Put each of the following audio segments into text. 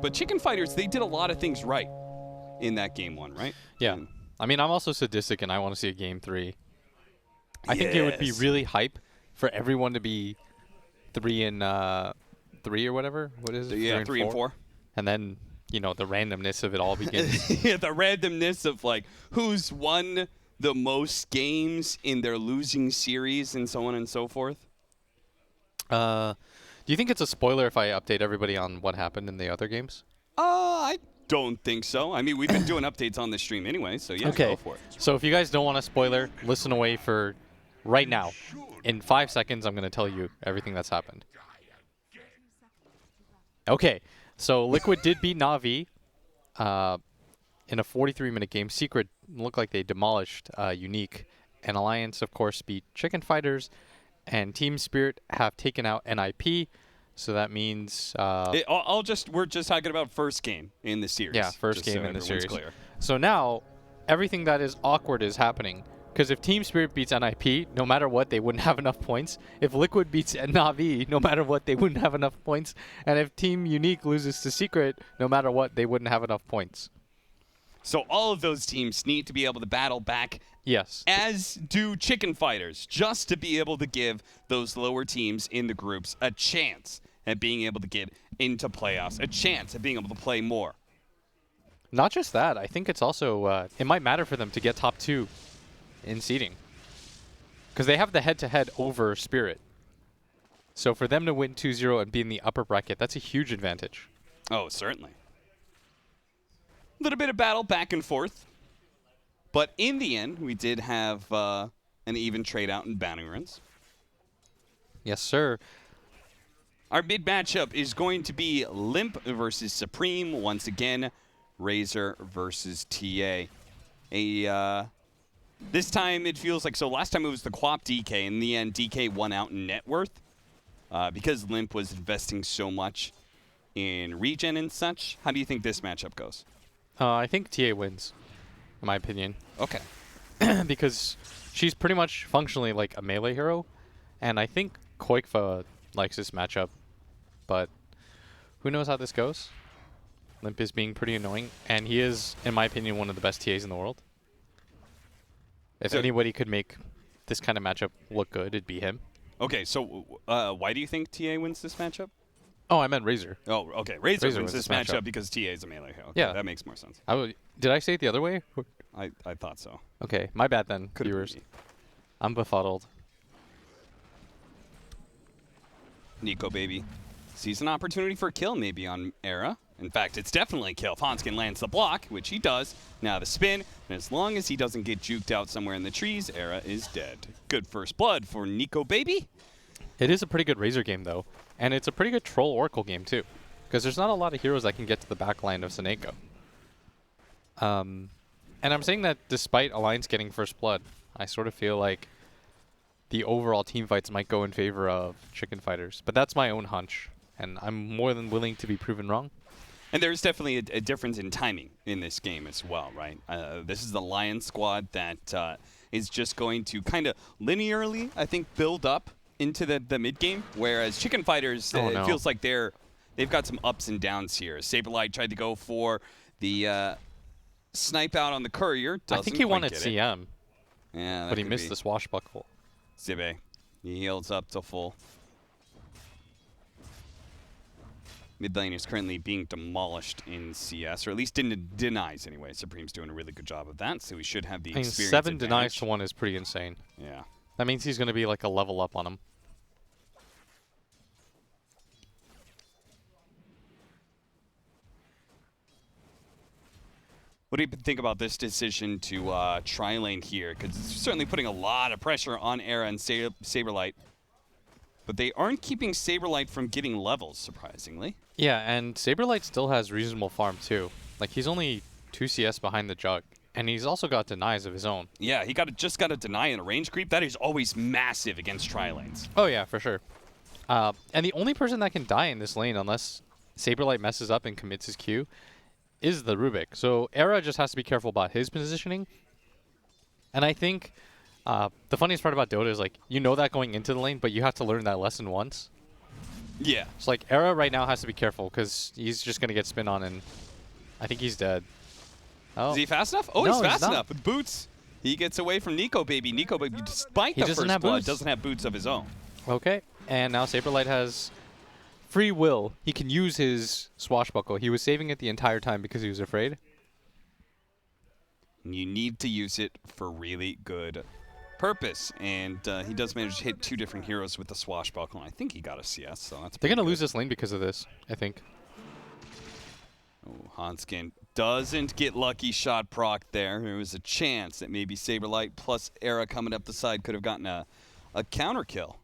But Chicken Fighters, they did a lot of things right in that game 1, right? Yeah. I mean, I'm also sadistic, and I want to see a game 3. I think it would be really hype for everyone to be 3 and 3 or whatever. What is it? Yeah, 3 and 4. And then, you know, the randomness of it all begins. Yeah, the randomness of, like, who's won the most games in their losing series and so on and so forth. Do you think it's a spoiler if I update everybody on what happened in the other games? I don't think so. I mean, we've been doing updates on the stream anyway, so yeah, okay. Go for it. So if you guys don't want a spoiler, listen away for right now. In 5 seconds, I'm going to tell you everything that's happened. Okay, so Liquid did beat Na'Vi in a 43-minute game. Secret looked like they demolished Unique. And Alliance, of course, beat Chicken Fighters. And Team Spirit have taken out NIP. So that means... we're just talking about first game in the series. Yeah, first just game so in the series. Clear. So now, everything that is awkward is happening. Because if Team Spirit beats NIP, no matter what, they wouldn't have enough points. If Liquid beats Na'Vi, no matter what, they wouldn't have enough points. And if Team Unique loses to Secret, no matter what, they wouldn't have enough points. So all of those teams need to be able to battle back. Yes. As do Chicken Fighters, just to be able to give those lower teams in the groups a chance at being able to get into playoffs, a chance at being able to play more. Not just that. I think it's also, it might matter for them to get top 2 in seeding. Because they have the head-to-head over Spirit. So for them to win 2-0 and be in the upper bracket, that's a huge advantage. Oh, certainly. A little bit of battle back and forth. But in the end, we did have an even trade out in bounty runs. Yes, sir. Our mid matchup is going to be Limp versus Supreme. Once again, Razor versus TA. This time it feels like, so last time it was the QoP DK. In the end, DK won out in net worth because Limp was investing so much in regen and such. How do you think this matchup goes? I think TA wins, in my opinion. Okay. Because she's pretty much functionally like a melee hero. And I think Koikfa likes this matchup. But who knows how this goes? Limp is being pretty annoying. And he is, in my opinion, one of the best TAs in the world. If anybody could make this kind of matchup look good, it'd be him. Okay, so why do you think TA wins this matchup? Oh, I meant Razor. Oh, okay. Razor wins this matchup because TA is a melee hero. Okay, yeah. That makes more sense. Did I say it the other way? I thought so. Okay, my bad then, viewers. I'm befuddled. Nico baby sees an opportunity for a kill maybe on Era. In fact, it's definitely a kill. If Hanskin lands the block, which he does. Now the spin, and as long as he doesn't get juked out somewhere in the trees, Era is dead. Good first blood for Nico baby. It is a pretty good Razor game, though. And it's a pretty good Troll Oracle game, too. Because there's not a lot of heroes that can get to the backline of Seneko. And I'm saying that despite Alliance getting first blood, I sort of feel like the overall team fights might go in favor of Chicken Fighters. But that's my own hunch. And I'm more than willing to be proven wrong. And there's definitely a difference in timing in this game as well, right? This is the Lion squad that is just going to kind of linearly, I think, build up into the mid game, whereas Chicken Fighters, it feels like they've got some ups and downs here. Saberlight tried to go for the snipe out on the courier. I think he wanted CM. Yeah, but he missed the swashbuckle. Zibe, he heals up to full. Mid lane is currently being demolished in CS, or at least denies anyway. Supreme's doing a really good job of that, so we should have the experience 7 advantage. denies to 1 is pretty insane. Yeah. That means he's going to be like a level up on him. What do you think about this decision to tri-lane here? Because it's certainly putting a lot of pressure on Era and Saberlight. But they aren't keeping Saberlight from getting levels, surprisingly. Yeah, and Saberlight still has reasonable farm, too. Like, he's only 2 CS behind the Jug. And he's also got denies of his own. Yeah, he just got a deny in a range creep. That is always massive against tri-lanes. Oh, yeah, for sure. And the only person that can die in this lane, unless Saberlight messes up and commits his Q, is the Rubik. So Era just has to be careful about his positioning. And I think the funniest part about Dota is, like, you know that going into the lane, but you have to learn that lesson once. Yeah. It's like Era right now has to be careful because he's just gonna get spin on, and I think he's dead. Oh, Is he fast enough? Oh, No, he's he's fast not. enough with boots. He gets away from Nico Baby. Nico Baby, despite He the doesn't first have blood, boots. doesn't have boots of his own. okay. And now Saberlight has free will. He can use his swashbuckle. He was saving it the entire time because he was afraid. You need to use it for really good purpose. And he does manage to hit 2 different heroes with the swashbuckle. And I think he got a CS, so that's They're pretty gonna good. lose this lane because of this, I think. Oh, Hanskin doesn't get lucky shot proc there. There was a chance that maybe Saberlight plus Era coming up the side could have gotten a counter kill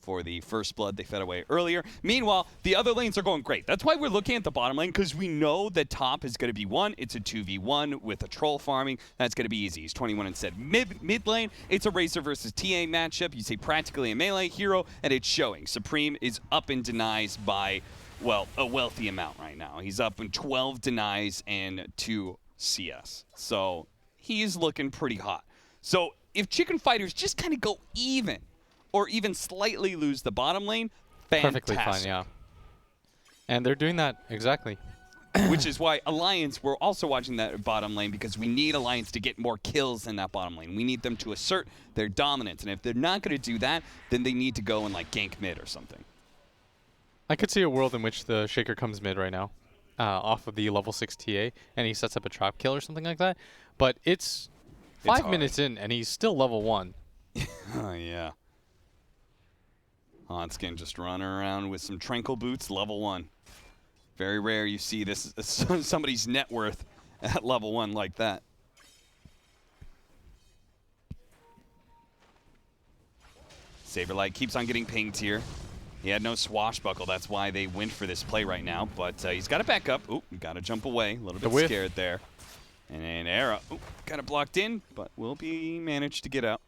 for the first blood they fed away earlier. Meanwhile, the other lanes are going great. That's why we're looking at the bottom lane, because we know that top is going to be 1. It's a 2v1 with a troll farming. That's going to be easy. He's 21 instead. Mid lane, it's a Racer versus TA matchup. You say practically a melee hero, and it's showing. Supreme is up in denies by, well, a wealthy amount right now. He's up in 12 denies and 2 CS. So he's looking pretty hot. So if Chicken Fighters just kind of go even, or even slightly lose the bottom lane, fantastic. Perfectly fine, yeah. And they're doing that exactly. Which is why Alliance, we're also watching that bottom lane, because we need Alliance to get more kills in that bottom lane. We need them to assert their dominance. And if they're not going to do that, then they need to go and like gank mid or something. I could see a world in which the Shaker comes mid right now, off of the level 6 TA, and he sets up a trap kill or something like that. But it's 5 minutes in, and he's still level 1. Oh, yeah. Hanskin just running around with some Tranquil boots, level 1. Very rare you see this somebody's net worth at level 1 like that. Saberlight keeps on getting pinged here. He had no swashbuckle, that's why they went for this play right now. But he's got to back up. Ooh, got to jump away. A little bit scared there. And then Era, kind of blocked in, but will be managed to get out.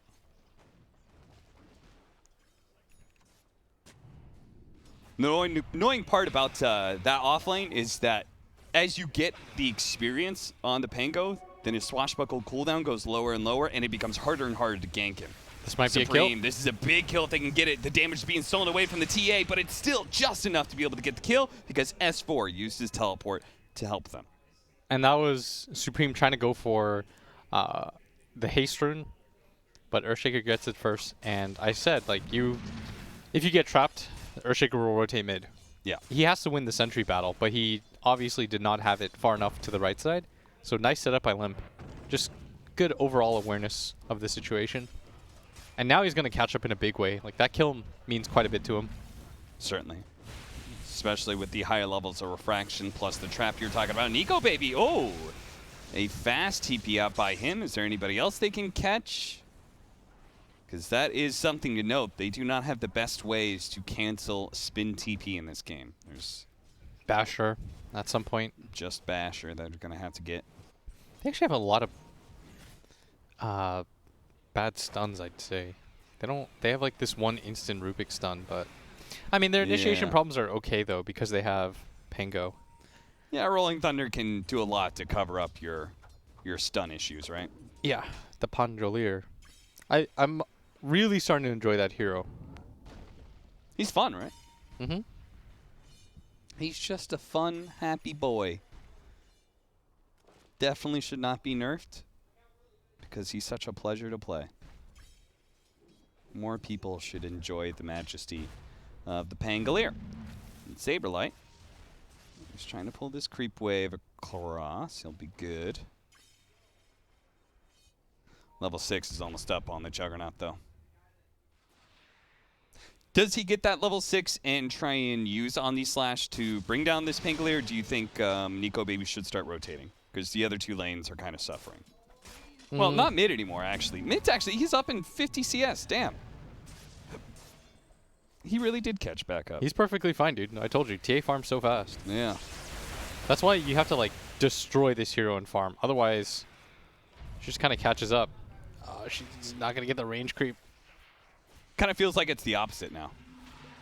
The annoying part about that offlane is that as you get the experience on the Pango, then his swashbuckle cooldown goes lower and lower, and it becomes harder and harder to gank him. This might Supreme, be a kill. this is a big kill if they can get it. The damage is being stolen away from the TA, but it's still just enough to be able to get the kill because S4 used his teleport to help them. And that was Supreme trying to go for the haste rune, but Earthshaker gets it first. And I said, like, if you get trapped, Earthshaker will rotate mid. Yeah. He has to win the sentry battle, but he obviously did not have it far enough to the right side. So nice setup by Limp. Just good overall awareness of the situation. And now he's going to catch up in a big way. Like, that kill means quite a bit to him. Certainly. Especially with the higher levels of refraction plus the trap you're talking about. Nico Baby, oh! A fast TP out by him. Is there anybody else they can catch? Because that is something to note. They do not have the best ways to cancel spin TP in this game. There's Basher at some point. just Basher that they're going to have to get. They actually have a lot of bad stuns, I'd say. They have like this one instant Rubik stun, but I mean their initiation problems are okay though because they have Pango. Yeah, Rolling Thunder can do a lot to cover up your stun issues, right? Yeah, the Pandolier. I'm really starting to enjoy that hero. He's fun, right? Mm-hmm. He's just a fun, happy boy. Definitely should not be nerfed because he's such a pleasure to play. More people should enjoy the majesty of the Pangolier. And Saberlight, he's trying to pull this creep wave across. He'll be good. Level 6 is almost up on the Juggernaut, though. Does he get that level 6 and try and use Omni Slash to bring down this Pangolier, or do you think Nico Baby should start rotating? Because the other 2 lanes are kind of suffering. Well, not mid anymore, actually. Mid's actually, he's up in 50 CS. Damn. He really did catch back up. He's perfectly fine, dude. I told you, TA farms so fast. Yeah. That's why you have to like destroy this hero and farm. Otherwise, she just kind of catches up. She's not gonna get the range creep. Kind of feels like it's the opposite now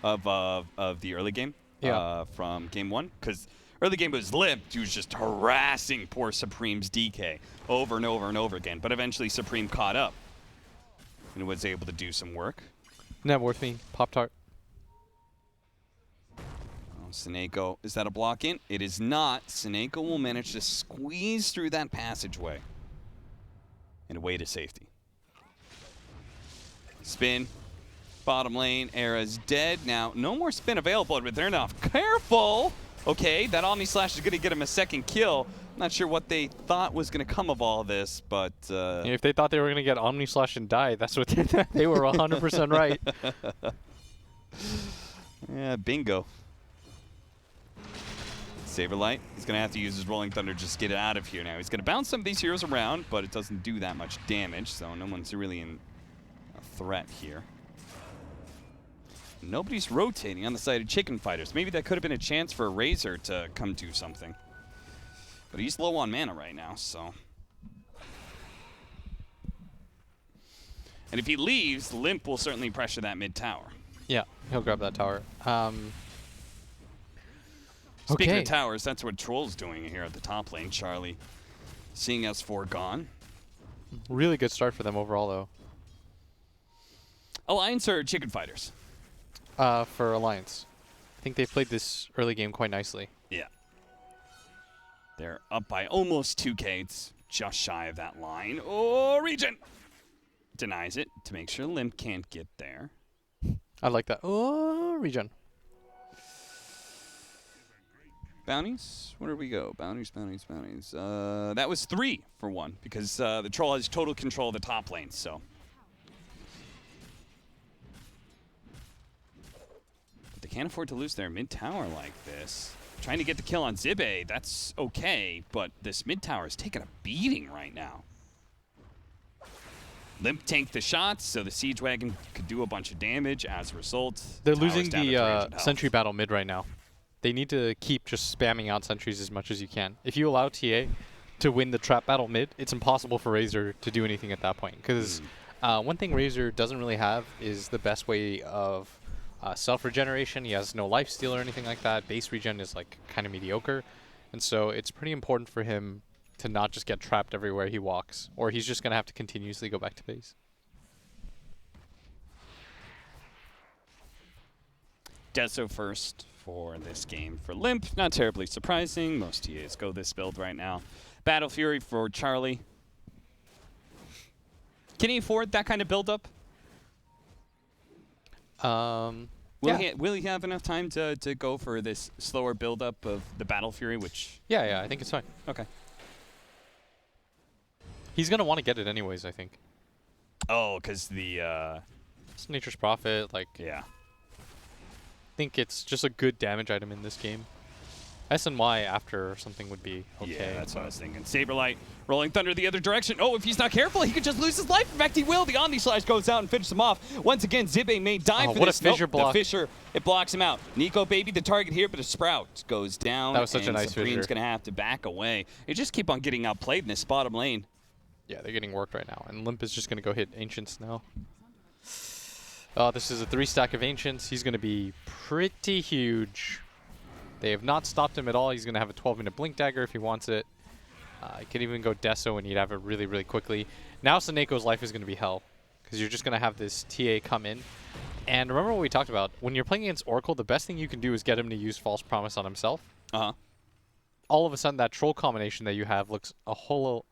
of the early game. Yeah. From game 1, because early game was Limp. He was just harassing poor Supreme's DK over and over and over again. But eventually Supreme caught up and was able to do some work. Not worth me. Pop-Tart. Seneko, is that a block in? It is not. Seneko will manage to squeeze through that passageway and away to safety. Spin. Bottom lane. Era's dead. Now, no more spin available, but they're not careful. Okay, that Omni Slash is going to get him a second kill. Not sure what they thought was going to come of all this, but... if they thought they were going to get Omni Slash and die, that's what they were 100% right. Yeah, bingo. Saberlight, he's going to have to use his Rolling Thunder just to get it out of here now. He's going to bounce some of these heroes around, but it doesn't do that much damage, so no one's really in a threat here. Nobody's rotating on the side of Chicken Fighters. Maybe that could have been a chance for a Razor to come do something. But he's low on mana right now, so... And if he leaves, Limp will certainly pressure that mid tower. Yeah, he'll grab that tower. Speaking Okay. of towers, that's what Troll's doing here at the top lane. Charlie seeing S4 gone. Really good start for them overall, though. Alliance or Chicken Fighters? For Alliance. I think they've played this early game quite nicely. Yeah. They're up by almost 2K. It's just shy of that line. Oh, Regen! Denies it to make sure Limp can't get there. I like that. Oh, regen. Bounties? Where do we go? Bounties, bounties, bounties. That was 3 for 1 because the Troll has total control of the top lane, so. But they can't afford to lose their mid tower like this. Trying to get the kill on Zibe, that's okay, but this mid tower is taking a beating right now. Limp tanked the shots, so the Siege Wagon could do a bunch of damage as a result. They're Tower's losing down to the 300 health. sentry battle mid right now. They need to keep just spamming out sentries as much as you can. If you allow TA to win the trap battle mid, it's impossible for Razor to do anything at that point. Because one thing Razor doesn't really have is the best way of self-regeneration. He has no lifesteal or anything like that. Base regen is like kind of mediocre. And so it's pretty important for him to not just get trapped everywhere he walks, or he's just going to have to continuously go back to base. Deso first for this game for Limp. Not terribly surprising. Most TAs go this build right now. Battle Fury for Charlie. Can he afford that kind of build-up? Will he have enough time to go for this slower build-up of the Battle Fury, which... Yeah, I think it's fine. Okay. He's going to want to get it anyways, I think. Oh, because the... It's Nature's Prophet, like... Yeah. I think it's just a good damage item in this game. SNY after or something would be okay. Yeah, that's what I was thinking. Saberlight rolling Thunder the other direction. Oh, if he's not careful, he could just lose his life. In fact, he will. The Omni Slash goes out and finishes him off. Once again, Zibe may die for what this. A fissure block. The Fissure, it blocks him out. Nico Baby, the target here, but a Sprout goes down. That was such a nice Supreme's fissure. going to have to back away. They just keep on getting outplayed in this bottom lane. Yeah, they're getting worked right now. And Limp is just going to go hit Ancients now. This is a 3-stack of Ancients. He's going to be pretty huge. They have not stopped him at all. He's going to have a 12-minute Blink Dagger if he wants it. He could even go Deso and he'd have it really, really quickly. Now Seneco's life is going to be hell because you're just going to have this TA come in. And remember what we talked about. When you're playing against Oracle, the best thing you can do is get him to use False Promise on himself. All of a sudden, that Troll combination that you have looks a whole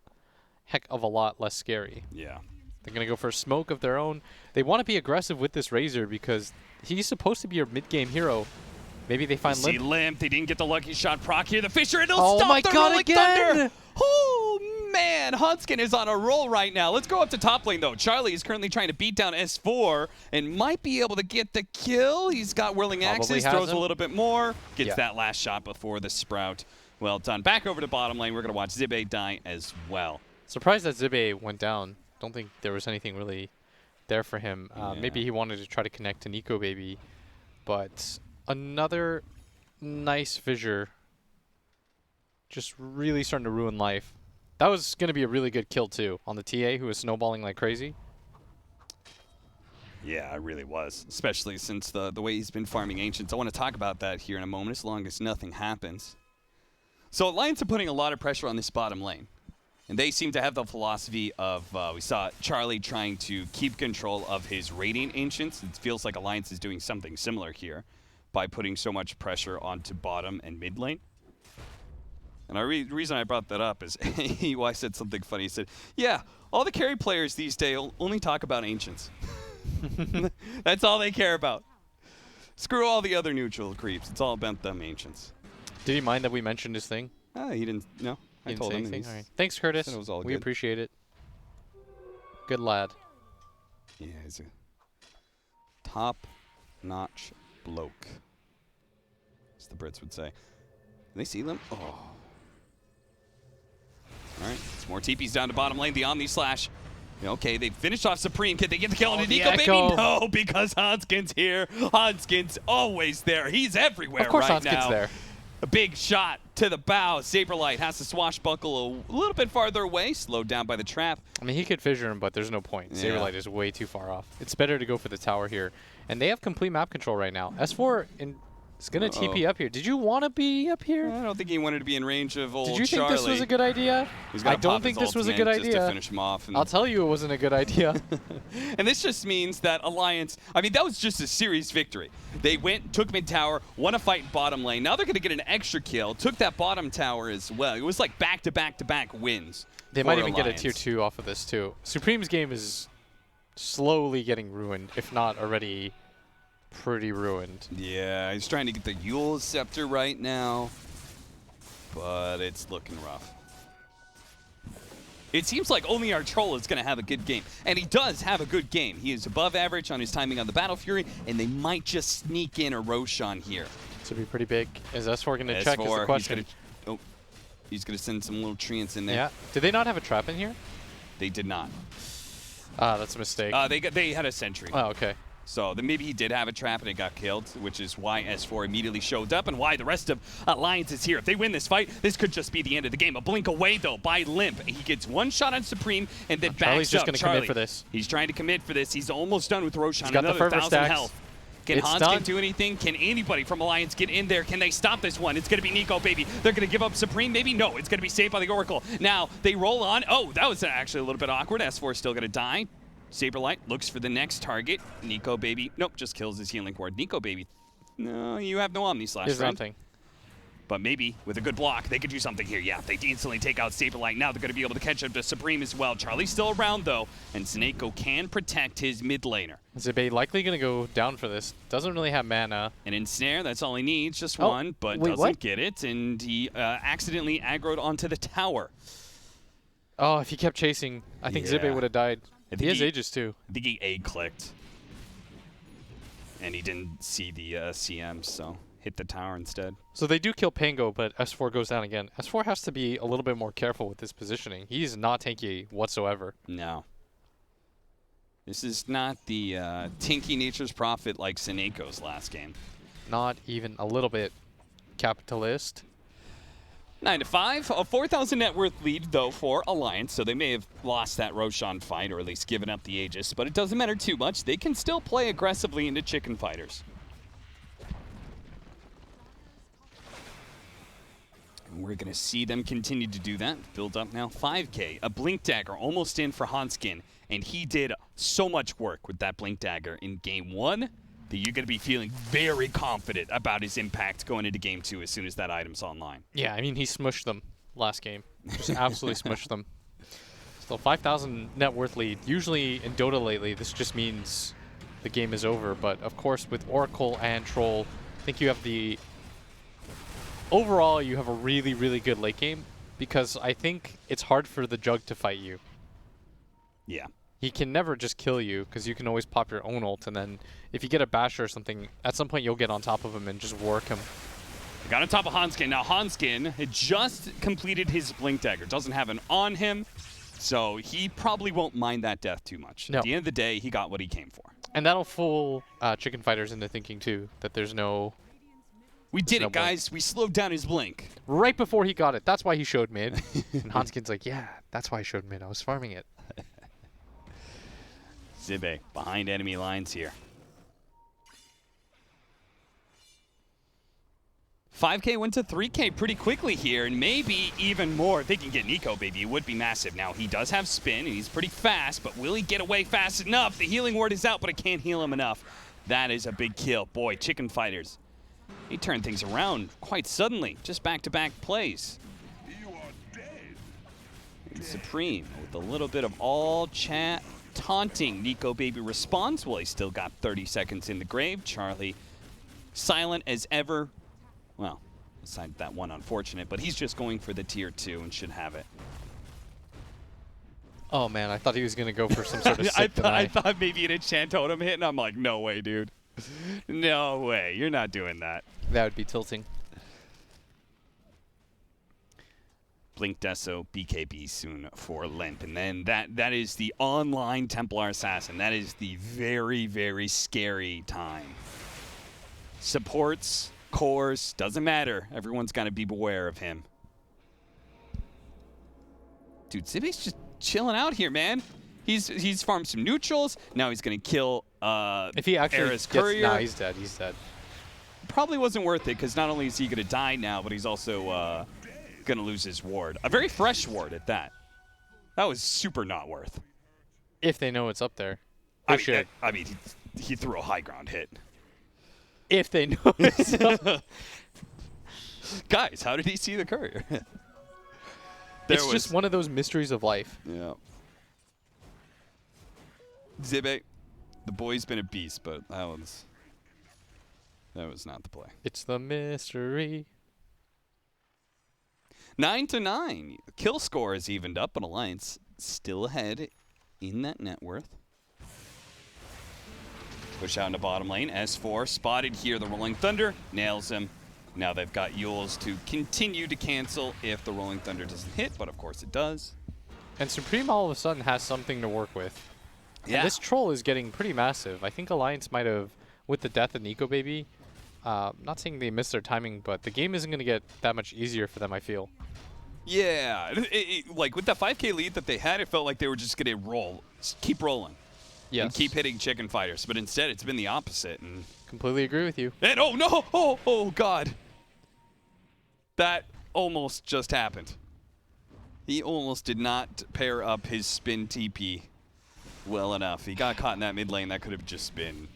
heck of a lot less scary. Yeah. They're going to go for a smoke of their own. They want to be aggressive with this Razor because he's supposed to be your mid-game hero. Maybe they find See Limp. Limp. They didn't get the lucky shot proc here. The Fissure, it'll Oh stop my the God, Rolling again! Thunder. Oh, man. Hunskin is on a roll right now. Let's go up to top lane, though. Charlie is currently trying to beat down S4 and might be able to get the kill. He's got Whirling Axes, throws a little bit more, gets that last shot before the Sprout. Well done. Back over to bottom lane. We're going to watch Zibe die as well. Surprised that Zibe went down. Don't think there was anything really there for him. Maybe he wanted to try to connect to Nico Baby. But another nice fissure. Just really starting to ruin life. That was going to be a really good kill, too, on the TA, who was snowballing like crazy. Yeah, it really was, especially since the way he's been farming Ancients. I want to talk about that here in a moment, as long as nothing happens. So Alliance are putting a lot of pressure on this bottom lane. And they seem to have the philosophy of, we saw Charlie trying to keep control of his Radiant Ancients. It feels like Alliance is doing something similar here. by putting so much pressure onto bottom and mid lane. And the reason I brought that up is EY said something funny. He said, yeah, all the carry players these days only talk about ancients. That's all they care about. Screw all the other neutral creeps. It's all about them ancients. Did he mind that we mentioned his thing? He didn't. No, I told him. All right. Thanks, Curtis. It was all we good. appreciate it. Good lad. Yeah, he's a top-notch bloke, as the Brits would say. Can they see them? Oh. All right, some more TPs down to bottom lane. The Omni Slash. Okay, they finished off Supreme. Can they get the kill into Nico, baby? No, because Hanskin's here. Hanskin's always there. He's everywhere right now. Of course Hanskin's there. A big shot to the bow. Saberlight has to swashbuckle a little bit farther away, slowed down by the trap. I mean, he could fissure him, but there's no point. Yeah. Saberlight is way too far off. It's better to go for the tower here. And they have complete map control right now. S4 is going to TP up here. Did you want to be up here? I don't think he wanted to be in range of old Charlie. Did you think this was a good idea? I don't think this was a good idea. Just to finish him off. I'll tell you it wasn't a good idea. And this just means that Alliance, I mean, that was just a series victory. They went, took mid tower, won a fight in bottom lane. Now they're going to get an extra kill, took that bottom tower as well. It was like back-to-back-to-back wins. They might even get a tier 2 off of this too. Supreme's game is slowly getting ruined, if not already pretty ruined. Yeah, he's trying to get the Yule Scepter right now, but it's looking rough. It seems like only our troll is going to have a good game, and he does have a good game. He is above average on his timing on the Battle Fury, and they might just sneak in a Roshan here. This would be pretty big. Is S4 going to check is the question. He's going to send some little treants in there. Yeah. Did they not have a trap in here? They did not. Ah, that's a mistake. They had a sentry. Oh, okay. So then maybe he did have a trap and it got killed, which is why S4 immediately showed up and why the rest of Alliance is here. If they win this fight, this could just be the end of the game. A blink away, though, by Limp. He gets one shot on Supreme and then backs Charlie's just up. going to commit for this. He's trying to commit for this. He's almost done with Roshan. He's got another the fervor 1,000 stacks. health. Can Hanskin do anything? Can anybody from Alliance get in there? Can they stop this one? It's going to be Nico, baby. They're going to give up Supreme, maybe? No, it's going to be saved by the Oracle. Now, they roll on. Oh, that was actually a little bit awkward. S4 is still going to die. Saberlight looks for the next target. Nico, baby. Nope, just kills his healing ward. Nico, baby. No, you have no Omni Slash, There's nothing. But maybe with a good block, they could do something here. Yeah, they instantly take out Saberlight. Now they're going to be able to catch up to Supreme as well. Charlie's still around, though, and Snako can protect his mid laner. Zibe likely going to go down for this. Doesn't really have mana. And Ensnare, that's all he needs, just one, but doesn't get it. And he accidentally aggroed onto the tower. Oh, if he kept chasing, I think Zibe would have died. He has Aegis, too. I think he A-clicked. And he didn't see the CM, so hit the tower instead. So they do kill Pango, but S4 goes down again. S4 has to be a little bit more careful with his positioning. He's not tanky whatsoever. No. This is not the tanky Nature's Prophet like Sineko's last game. Not even a little bit. Capitalist. 9-5, a 4,000 net worth lead, though, for Alliance, so they may have lost that Roshan fight, or at least given up the Aegis, but it doesn't matter too much. They can still play aggressively into chicken fighters. And we're going to see them continue to do that. Build up now 5K. A Blink Dagger almost in for Hanskin, and he did so much work with that Blink Dagger in Game 1 that you're going to be feeling very confident about his impact going into Game 2 as soon as that item's online. Yeah, I mean, he smushed them last game. Just absolutely smushed them. Still 5,000 net worth lead. Usually in Dota lately, this just means the game is over. But of course, with Oracle and Troll, I think you have the... Overall, you have a really, really good late game because I think it's hard for the Jug to fight you. Yeah. He can never just kill you because you can always pop your own ult, and then if you get a basher or something, at some point you'll get on top of him and just work him. Got on top of Hanskin. Now Hanskin had just completed his Blink Dagger. Doesn't have an on him, so he probably won't mind that death too much. No. At the end of the day, he got what he came for. And that'll fool chicken fighters into thinking too that there's no... We did it, guys. We slowed down his Blink. Right before he got it. That's why he showed mid. And Hanskin's like, yeah, that's why I showed mid. I was farming it. Zibe behind enemy lines here. 5K went to 3K pretty quickly here, and maybe even more. If they can get Nico, baby, it would be massive. Now, he does have spin, and he's pretty fast, but will he get away fast enough? The healing ward is out, but it can't heal him enough. That is a big kill. Boy, chicken fighters He turned things around quite suddenly, just back-to-back plays. And Supreme with a little bit of all chat taunting. Nico Baby responds. Well, he's still got 30 seconds in the grave. Charlie silent as ever. Well, aside that one unfortunate, but he's just going for the tier 2 and should have it. Oh man, I thought he was gonna go for some sort of I sick deny. thought maybe an enchant totem hit, and I'm like, no way, dude. No way. You're not doing that. That would be tilting. Blink Deso, BKB soon for Limp. And then that is the online Templar Assassin. That is the very, very scary time. Supports, cores, doesn't matter. Everyone's got to be beware of him. Dude, Zibe's just chilling out here, man. He's farmed some neutrals. Now he's going to kill if he actually Era's gets, Courier. nah, he's dead. He's dead. Probably wasn't worth it, because not only is he going to die now, but he's also going to lose his ward. A very fresh ward at that. That was super not worth. If they know it's up there. I mean, he threw a high ground hit. If they know it's up. Guys, how did he see the courier? It's just one of those mysteries of life. Yeah. Zibe, the boy's been a beast, but that was not the play. It's the mystery. 9-9. Kill score is evened up, but Alliance still ahead in that net worth. Push out into bottom lane. S4 spotted here. The Rolling Thunder nails him. Now they've got Yules to continue to cancel if the Rolling Thunder doesn't hit, but of course it does. And Supreme all of a sudden has something to work with. Yeah. And this troll is getting pretty massive. I think Alliance might have, with the death of Nico Baby, not saying they missed their timing, but the game isn't going to get that much easier for them, I feel. Yeah. Like with that 5K lead that they had, it felt like they were just going to roll. Just keep rolling. Yes. And keep hitting chicken fighters. But instead, it's been the opposite. And Completely agree with you. oh, no. Oh, God. That almost just happened. He almost did not pair up his spin TP well enough. He got caught in that mid lane. That could have just been...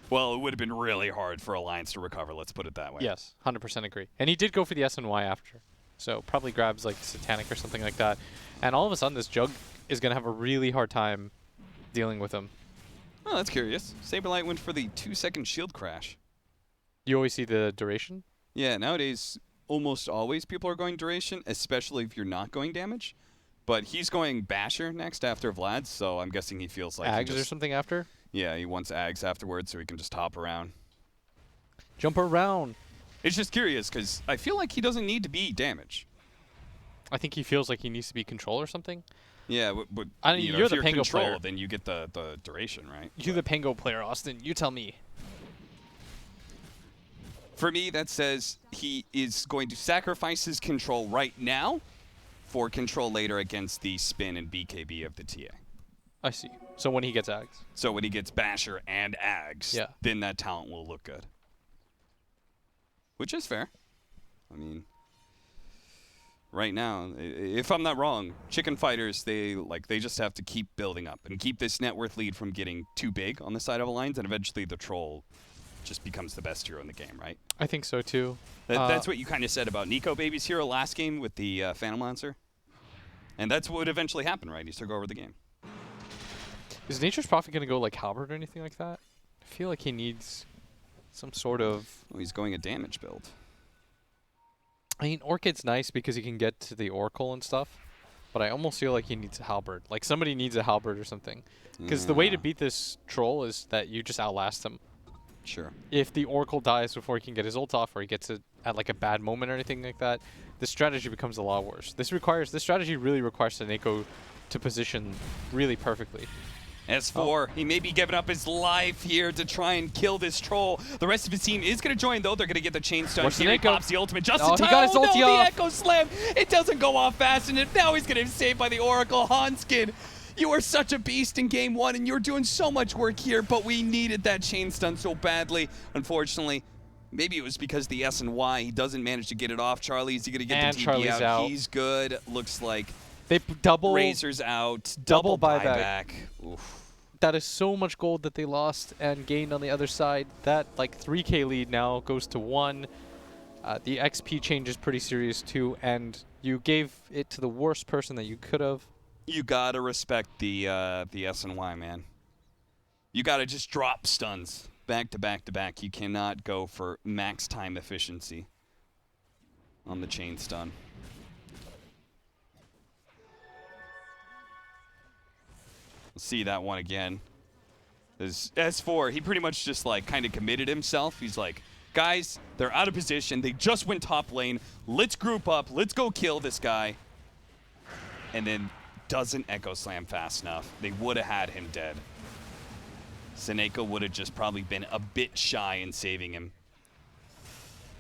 Well, it would have been really hard for Alliance to recover, let's put it that way. Yes, 100% agree. And he did go for the SNY after. So probably grabs like Satanic or something like that. And all of a sudden, this Jug is going to have a really hard time dealing with him. Oh, that's curious. Saberlight went for the 2-second shield crash. You always see the duration? Yeah, nowadays, almost always people are going duration, especially if you're not going damage. But he's going Basher next after Vlad, so I'm guessing he feels like Ags or something after? Yeah, he wants Ags afterwards so he can just hop around. Jump around. It's just curious, because I feel like he doesn't need to be damage. I think he feels like he needs to be control or something. Yeah, but you're if the you're Pango control, player. then you get the duration, right? You're the Pango player, Austin. You tell me. For me, that says he is going to sacrifice his control right now for control later against the spin and BKB of the TA. I see. So when he gets Ags. So when he gets Basher and Ags, Yeah. then that talent will look good. Which is fair. I mean, right now, if I'm not wrong, chicken fighters, they just have to keep building up and keep this net worth lead from getting too big on the side of Alliance, and eventually the troll just becomes the best hero in the game, right? I think so too. That's what you kind of said about Nico Baby's hero last game with the Phantom Lancer. And that's what would eventually happen, right? He took over the game. Is Nature's Prophet going to go like Halberd or anything like that? I feel like he needs some sort of... Well, he's going a damage build. I mean, Orchid's nice because he can get to the Oracle and stuff, but I almost feel like he needs a Halberd. Like somebody needs a Halberd or something. Because the way to beat this troll is that you just outlast him. Sure. If the Oracle dies before he can get his ult off, or he gets it at like a bad moment or anything like that, the strategy becomes a lot worse. This strategy really requires Seneko to position really perfectly. S4, he may be giving up his life here to try and kill this troll. The rest of his team is going to join, though. They're going to get the chain stun. Where's Here he Seneko? pops the ultimate just Oh, in time. he got his ulti no, off. the Echo Slam. It doesn't go off fast enough. Now he's going to be saved by the Oracle. Hanskin, you are such a beast in game one, and you're doing so much work here, but we needed that chain stun so badly. Unfortunately, maybe it was because the S and Y, he doesn't manage to get it off. Charlie, is he going to get And the TP Charlie's out. He's good. Looks like They double... Razor's out. Double Double buyback. buyback. Oof. that is so much gold that they lost and gained on the other side. That like 3K lead now goes to 1. The XP change is pretty serious too, and you gave it to the worst person that you could have. You gotta respect the SNY, man. You gotta just drop stuns back to back to back. You cannot go for max time efficiency on the chain stun. We'll see that one again. As S4, he pretty much just like kind of committed himself. He's like, guys, they're out of position. They just went top lane. Let's group up. Let's go kill this guy. And then doesn't Echo Slam fast enough. They would have had him dead. Seneko would have just probably been a bit shy in saving him.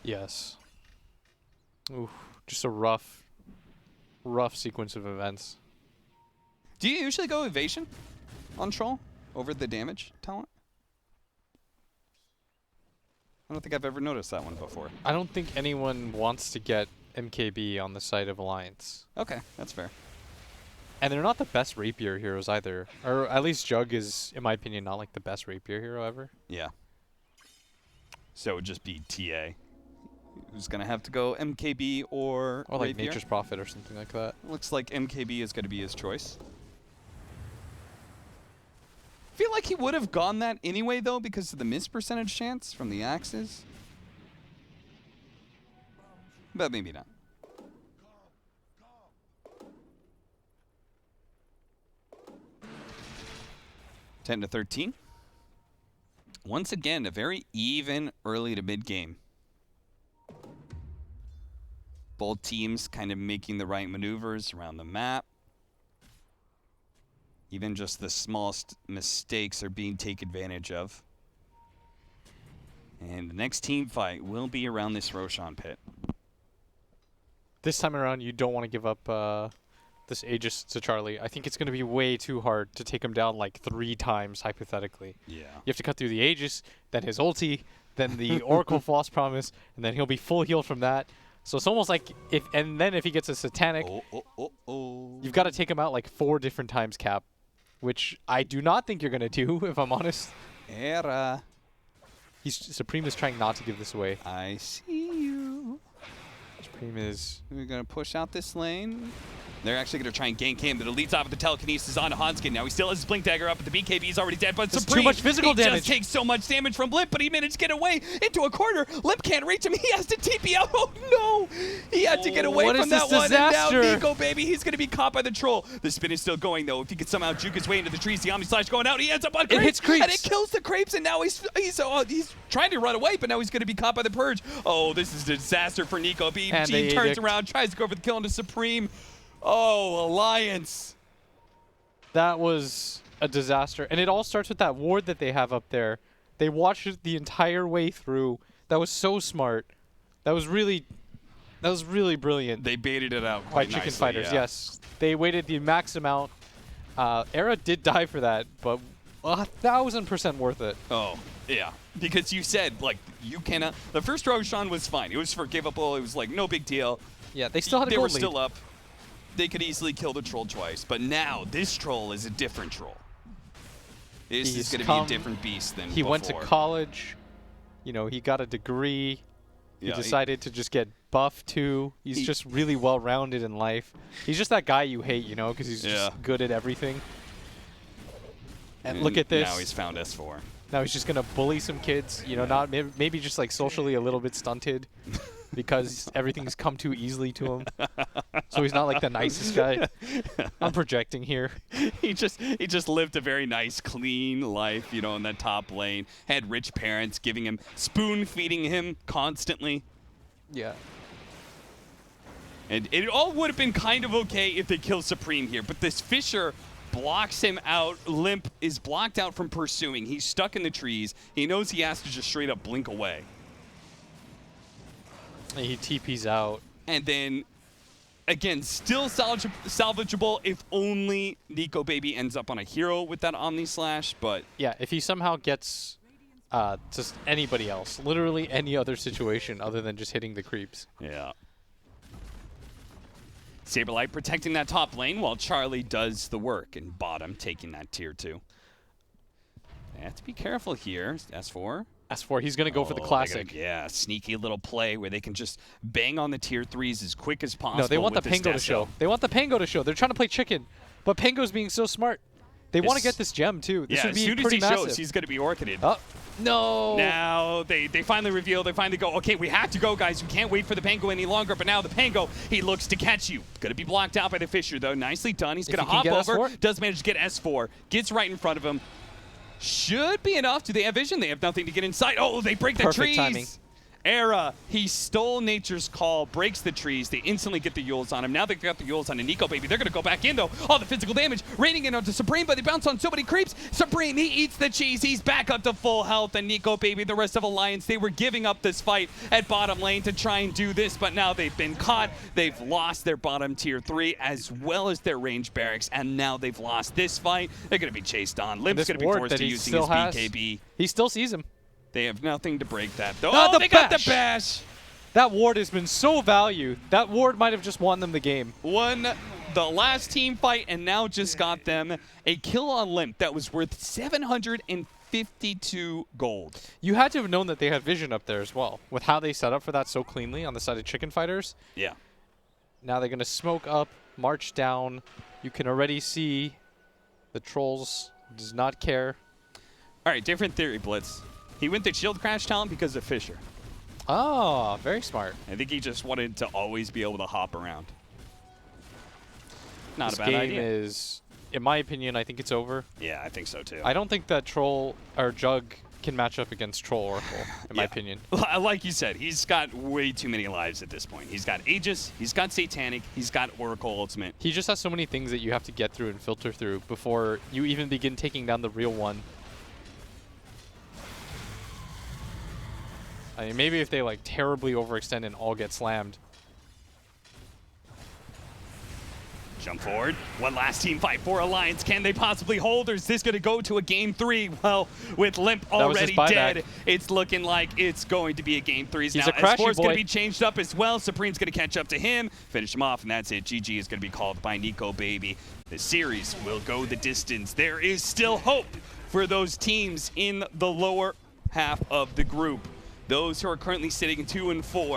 Yes. Oof, just a rough sequence of events. Do you usually go evasion on Troll over the damage talent? I don't think I've ever noticed that one before. I don't think anyone wants to get MKB on the side of Alliance. Okay, that's fair. And they're not the best rapier heroes either. Or at least Jug is, in my opinion, not like the best rapier hero ever. Yeah. So it would just be TA. Who's going to have to go MKB or like rapier? Nature's Prophet or something like that. Looks like MKB is going to be his choice. I feel like he would have gone that anyway, though, because of the miss percentage chance from the axes. But maybe not. Ten to 13. Once again, a very even early to mid game. Both teams kind of making the right maneuvers around the map. Even just the smallest mistakes are being taken advantage of. And the next team fight will be around this Roshan pit. This time around, you don't want to give up this Aegis to Charlie. I think it's going to be way too hard to take him down like 3 times, hypothetically. Yeah. You have to cut through the Aegis, then his ulti, then the Oracle False Promise, and then he'll be full healed from that. So it's almost like if he gets a Satanic, you've got to take him out like 4 different times, Cap, which I do not think you're going to do, if I'm honest. Era. Supreme is trying not to give this away. I see you. Supreme is... We're going to push out this lane. They're actually going to try and gank him. That leads off with the telekinesis on Hanskin. Now he still has his Blink Dagger up, but the BKB is already dead. But That's Supreme, too much physical damage. He just takes so much damage from Limp, but he managed to get away into a corner. Limp can't reach him. He has to TP out. Oh, no. He had to get away from that one. Disaster? And now Nico, baby, he's going to be caught by the troll. The spin is still going, though. If he could somehow juke his way into the trees, the Omni Slash going out. He ends up on Creeps. It hits Creeps. And it kills the Creeps, and now he's trying to run away, but now he's going to be caught by the Purge. Oh, this is a disaster for Nico. BG turns around, tries to go for the kill into Supreme. Oh, Alliance. That was a disaster. And it all starts with that ward that they have up there. They watched it the entire way through. That was so smart. That was really brilliant. They baited it out by quite Chicken nicely, Fighters, yeah. yes. They waited the max amount. Era did die for that, but 1,000% worth it. Oh, yeah. Because you said, like, you cannot... The first Roshan was fine. It was forgivable. It was, like, no big deal. Yeah, they still had a gold gold lead. lead. They were still up. They could easily kill the troll twice. But now, this troll is a different troll. This is going to be a different beast than He before. went to college. You know, he got a degree. He decided to just get buffed too. He's just really well-rounded in life. He's just that guy you hate, you know, because he's just good at everything. And look at this. Now he's found S4. Now he's just going to bully some kids, you know, not maybe just like socially a little bit stunted because everything's come too easily to him. So he's not like the nicest guy. I'm projecting here. He just lived a very nice, clean life, you know, in that top lane. Had rich parents giving him, spoon-feeding him constantly. Yeah. And it all would have been kind of okay if they killed Supreme here, but this Fissure blocks him out. Limp is blocked out from pursuing. He's stuck in the trees. He knows he has to just straight up blink away. And he TPs out. And then, again, still salvageable if only Nico Baby ends up on a hero with that Omni Slash, but... Yeah, if he somehow gets just anybody else, literally any other situation other than just hitting the creeps. Yeah. Saberlight protecting that top lane while Charlie does the work, and bottom taking that tier 2. They have to be careful here. S4. S4, he's going to go for the Oh, classic. yeah, sneaky little play where they can just bang on the tier 3s as quick as possible. No, they want the with this Pango to Deso. show. They want the Pango to show. They're trying to play chicken, but Pango's being so smart. They want to get this gem, too. This yeah, would be as soon as pretty he massive. shows, he's going to be orchided. Oh, no. Now they finally reveal, they finally go, okay, we have to go, guys. We can't wait for the Pango any longer. But now the Pango, he looks to catch you. Going to be blocked out by the Fisher, though. Nicely done. He's going to hop over. S4? Does manage to get S4. Gets right in front of him. Should be enough. Do they have vision? They have nothing to get inside. Oh, they break the Perfect trees. timing. Era, he stole nature's call, breaks the trees. They instantly get the Yules on him. Now they've got the Yules on a Nico baby. They're going to go back in, though. All the physical damage raining in onto Supreme, but they bounce on so many creeps. Supreme, he eats the cheese. He's back up to full health. And Nico baby, the rest of Alliance, they were giving up this fight at bottom lane to try and do this, but now they've been caught. They've lost their bottom tier 3 as well as their range barracks, and now they've lost this fight. They're going to be chased on. Limp's going to be forced to using his BKB. He still sees him. They have nothing to break that, though. Oh, they got the bash! That ward has been so valued. That ward might have just won them the game. Won the last team fight and now just got them a kill on Limp that was worth 752 gold. You had to have known that they had vision up there as well, with how they set up for that so cleanly on the side of Chicken Fighters. Yeah. Now they're going to smoke up, march down. You can already see the Trolls does not care. All right, different theory, Blitz. He went the shield crash talent because of Fisher. Oh, very smart. I think he just wanted to always be able to hop around. Not This a bad game idea. is, in my opinion, I think it's over. Yeah, I think so too. I don't think that Troll or Jug can match up against Troll Oracle, in my opinion. Like you said, he's got way too many lives at this point. He's got Aegis, he's got Satanic, he's got Oracle Ultimate. He just has so many things that you have to get through and filter through before you even begin taking down the real one. I mean, maybe if they like terribly overextend and all get slammed. Jump forward. One last team fight for Alliance. Can they possibly hold, or is this going to go to a game 3? Well, with Limp already dead, it's looking like it's going to be a game 3. He's now, a crashy S4's boy. going to be changed up as well. Supreme's going to catch up to him, finish him off, and that's it. GG is going to be called by Nico baby. The series will go the distance. There is still hope for those teams in the lower half of the group. Those who are currently sitting 2-4.